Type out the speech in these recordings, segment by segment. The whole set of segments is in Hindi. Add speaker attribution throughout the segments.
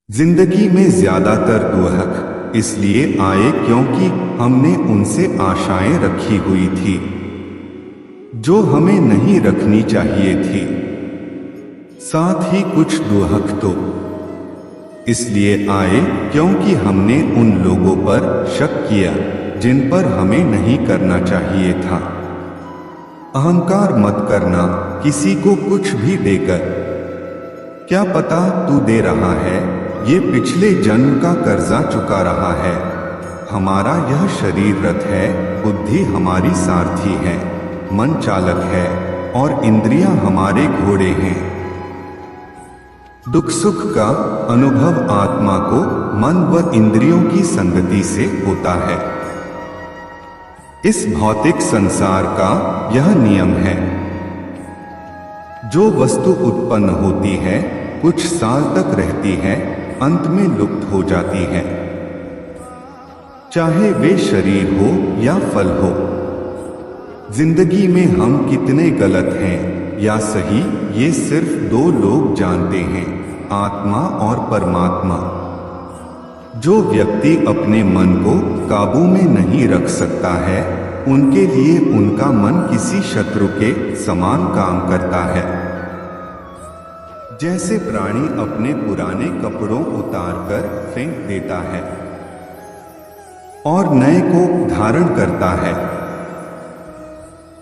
Speaker 1: जिंदगी में ज्यादातर दुख इसलिए आए क्योंकि हमने उनसे आशाएं रखी हुई थी जो हमें नहीं रखनी चाहिए थी। साथ ही कुछ दुख तो इसलिए आए क्योंकि हमने उन लोगों पर शक किया जिन पर हमें नहीं करना चाहिए था। अहंकार मत करना किसी को कुछ भी देकर। क्या पता तू दे रहा है ये पिछले जन्म का कर्जा चुका रहा है। हमारा यह शरीर रथ है, बुद्धि हमारी सारथी है, मन चालक है और इंद्रियां हमारे घोड़े हैं। दुख सुख का अनुभव आत्मा को मन व इंद्रियों की संगति से होता है। इस भौतिक संसार का यह नियम है। जो वस्तु उत्पन्न होती है, कुछ साल तक रहती है, अंत में लुप्त हो जाती है। चाहे वे शरीर हो या फल हो। जिंदगी में हम कितने गलत हैं या सही, ये सिर्फ दो लोग जानते हैं, आत्मा और परमात्मा। जो व्यक्ति अपने मन को काबू में नहीं रख सकता है, उनके लिए उनका मन किसी शत्रु के समान काम करता है। जैसे प्राणी अपने पुराने कपड़ों उतारकर फेंक देता है और नए को धारण करता है,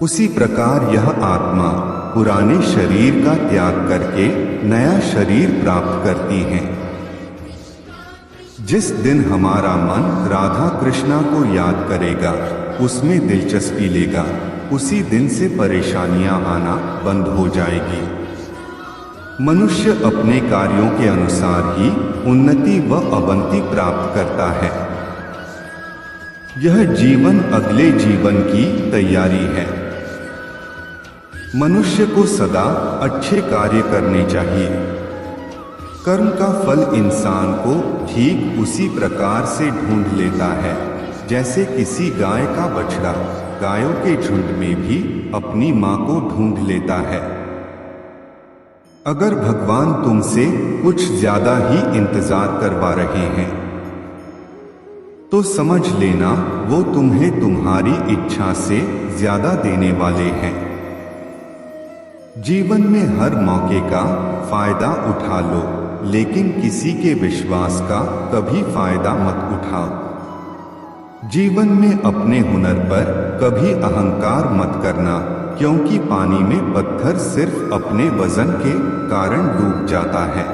Speaker 1: उसी प्रकार यह आत्मा पुराने शरीर का त्याग करके नया शरीर प्राप्त करती है। जिस दिन हमारा मन राधा कृष्णा को याद करेगा, उसमें दिलचस्पी लेगा, उसी दिन से परेशानियां आना बंद हो जाएगी। मनुष्य अपने कार्यों के अनुसार ही उन्नति व अवनति प्राप्त करता है। यह जीवन अगले जीवन की तैयारी है। मनुष्य को सदा अच्छे कार्य करने चाहिए। कर्म का फल इंसान को ठीक उसी प्रकार से ढूंढ लेता है जैसे किसी गाय का बछड़ा गायों के झुंड में भी अपनी मां को ढूंढ लेता है। अगर भगवान तुमसे कुछ ज्यादा ही इंतजार करवा रहे हैं, तो समझ लेना वो तुम्हें तुम्हारी इच्छा से ज्यादा देने वाले हैं। जीवन में हर मौके का फायदा उठा लो, लेकिन किसी के विश्वास का कभी फायदा मत उठाओ। जीवन में अपने हुनर पर कभी अहंकार मत करना, क्योंकि पानी में पत्थर सिर्फ अपने वजन के कारण डूब जाता है।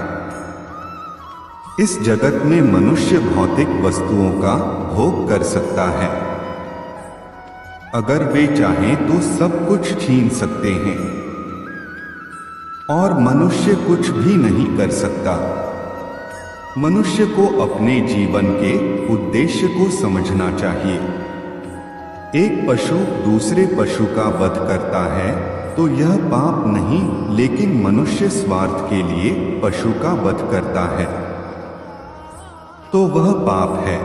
Speaker 1: इस जगत में मनुष्य भौतिक वस्तुओं का भोग कर सकता है। अगर वे चाहें तो सब कुछ छीन सकते हैं, और मनुष्य कुछ भी नहीं कर सकता। मनुष्य को अपने जीवन के उद्देश्य को समझना चाहिए। एक पशु दूसरे पशु का वध करता है तो यह पाप नहीं, लेकिन मनुष्य स्वार्थ के लिए पशु का वध करता है तो वह पाप है।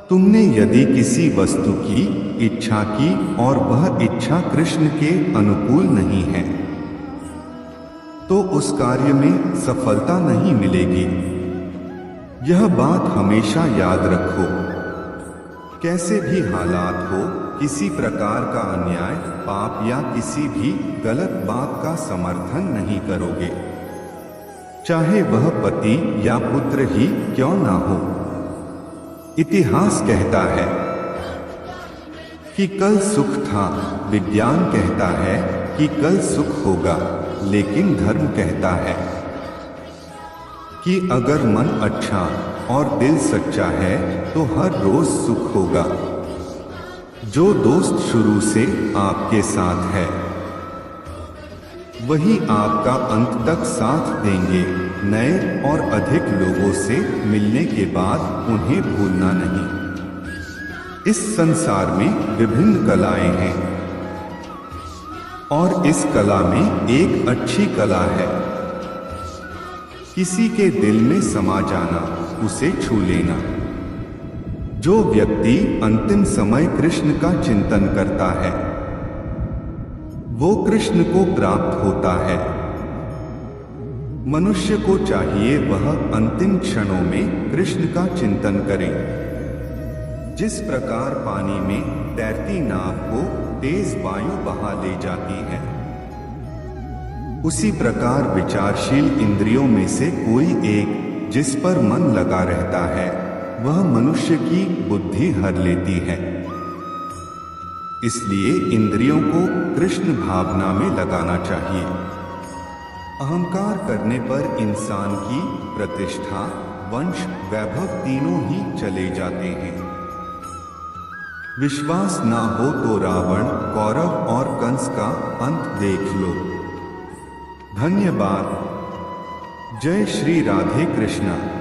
Speaker 1: तुमने यदि किसी वस्तु की इच्छा की और वह इच्छा कृष्ण के अनुकूल नहीं है, तो उस कार्य में सफलता नहीं मिलेगी। यह बात हमेशा याद रखो। कैसे भी हालात हो, किसी प्रकार का अन्याय, पाप या किसी भी गलत बात का समर्थन नहीं करोगे, चाहे वह पति या पुत्र ही क्यों ना हो। इतिहास कहता है कि कल सुख था, विज्ञान कहता है कि कल सुख होगा, लेकिन धर्म कहता है कि अगर मन अच्छा और दिल सच्चा है तो हर रोज सुख होगा। जो दोस्त शुरू से आपके साथ है, वही आपका अंत तक साथ देंगे। नए और अधिक लोगों से मिलने के बाद उन्हें भूलना नहीं। इस संसार में विभिन्न कलाएं हैं और इस कला में एक अच्छी कला है किसी के दिल में समा जाना, उसे छू लेना। जो व्यक्ति अंतिम समय कृष्ण का चिंतन करता है, वो कृष्ण को प्राप्त होता है। मनुष्य को चाहिए वह अंतिम क्षणों में कृष्ण का चिंतन करे। जिस प्रकार पानी में तैरती नाव को तेज वायु बहा ले जाती है, उसी प्रकार विचारशील इंद्रियों में से कोई एक जिस पर मन लगा रहता है वह मनुष्य की बुद्धि हर लेती है। इसलिए इंद्रियों को कृष्ण भावना में लगाना चाहिए। अहंकार करने पर इंसान की प्रतिष्ठा, वंश, वैभव तीनों ही चले जाते हैं। विश्वास ना हो तो रावण, कौरव और कंस का अंत देख लो। धन्यवाद। जय श्री राधे कृष्णा।